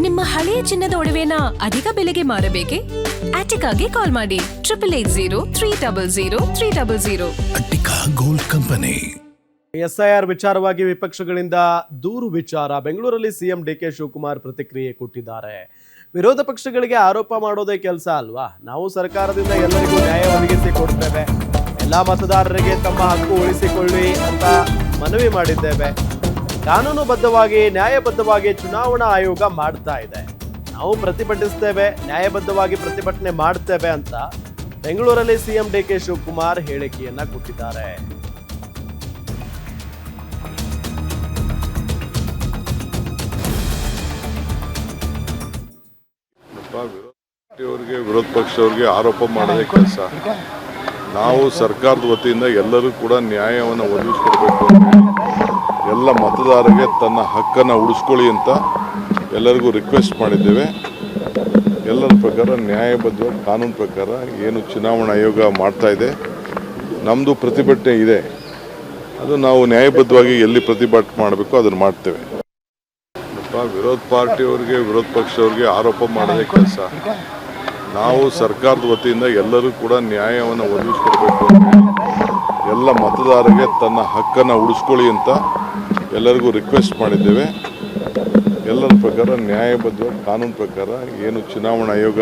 ನಿಮ್ಮ ಹಳೆಯ ಚಿನ್ನದ ಒಡವೆನ ಅಧಿಕ ಬೆಲೆಗೆ ಮಾರಬೇಕೆ? ಆಟಿಕಾಗೆ ಕಾಲ್ ಮಾಡಿ 8880 ಅಟ್ಟಿಕಾ ಗೋಲ್ಡ್ ಕಂಪನಿ. SIR ವಿಚಾರವಾಗಿ ವಿಪಕ್ಷಗಳಿಂದ ದೂರು ವಿಚಾರ. ಬೆಂಗಳೂರಲ್ಲಿ ಸಿಎಂ ಡಿಕೆ ಶಿವಕುಮಾರ್ ಪ್ರತಿಕ್ರಿಯೆ ಕೊಟ್ಟಿದ್ದಾರೆ. ವಿರೋಧ ಪಕ್ಷಗಳಿಗೆ ಆರೋಪ ಮಾಡೋದೇ ಕೆಲಸ ಅಲ್ವಾ? ನಾವು ಸರ್ಕಾರದಿಂದ ಎಲ್ಲರಿಗೂ ನ್ಯಾಯ ಒದಗಿಸಿ ಕೊಡ್ತೇವೆ, ಎಲ್ಲಾ ಮತದಾರರಿಗೆ ತಮ್ಮ ಹಕ್ಕು ಉಳಿಸಿಕೊಳ್ಳಿ ಅಂತ ಮನವಿ ಮಾಡಿದ್ದೇವೆ. ಕಾನೂನುಬದ್ಧವಾಗಿ ನ್ಯಾಯಬದ್ಧವಾಗಿ ಚುನಾವಣಾ ಆಯೋಗ ಮಾಡ್ತಾ ಇದೆ. ನಾವು ಪ್ರತಿಭಟಿಸ್ತೇವೆ, ನ್ಯಾಯಬದ್ಧವಾಗಿ ಪ್ರತಿಭಟನೆ ಮಾಡ್ತೇವೆ ಅಂತ ಬೆಂಗಳೂರಲ್ಲಿ ಸಿಎಂ ಡಿಕೆ ಶಿವಕುಮಾರ್ ಹೇಳಿಕೆಯನ್ನ ಕೊಟ್ಟಿದ್ದಾರೆ. ವಿರೋಧ ಪಕ್ಷದವರಿಗೆ ಆರೋಪ ಮಾಡೋದೇ ಕೆಲಸ. ನಾವು ಸರ್ಕಾರದ ವತಿಯಿಂದ ಎಲ್ಲರೂ ಕೂಡ ನ್ಯಾಯವನ್ನು ಒದಗಿಸ್ಕೊಡ್ಬೇಕು, ಎಲ್ಲ ಮತದಾರರಿಗೆ ತನ್ನ ಹಕ್ಕನ್ನು ಉಳಿಸ್ಕೊಳ್ಳಿ ಅಂತ ಎಲ್ಲರಿಗೂ ರಿಕ್ವೆಸ್ಟ್ ಮಾಡಿದ್ದೇವೆ. ಎಲ್ಲರ ಪ್ರಕಾರ ನ್ಯಾಯಬದ್ಧವಾಗಿ ಕಾನೂನು ಪ್ರಕಾರ ಏನು ಚುನಾವಣಾ ಆಯೋಗ ಮಾಡ್ತಾ ಇದೆ, ನಮ್ಮದು ಪ್ರತಿಭಟನೆ ಇದೆ, ಅದು ನಾವು ನ್ಯಾಯಬದ್ಧವಾಗಿ ಎಲ್ಲಿ ಪ್ರತಿಭಟನೆ ಮಾಡಬೇಕು ಅದನ್ನು ಮಾಡ್ತೇವೆ. ವಿರೋಧ ಪಕ್ಷದವರಿಗೆ ಆರೋಪ ಮಾಡೋದೇ ಕೆಲಸ. ನಾವು ಸರ್ಕಾರದ ವತಿಯಿಂದ ಎಲ್ಲರೂ ಕೂಡ ನ್ಯಾಯವನ್ನು ಒದಗಿಸ್ಕೊಡ್ಬೇಕು, ಎಲ್ಲ ಮತದಾರರಿಗೆ ತನ್ನ ಹಕ್ಕನ್ನು ಉಳಿಸ್ಕೊಳ್ಳಿ ಅಂತ ಎಲ್ಲರಿಗೂ ರಿಕ್ವೆಸ್ಟ್ ಮಾಡಿದ್ದೇವೆ. ಎಲ್ಲರ ಪ್ರಕಾರ ನ್ಯಾಯಬದ್ಧವಾಗಿ ಕಾನೂನು ಪ್ರಕಾರ ಏನು ಚುನಾವಣಾ ಆಯೋಗ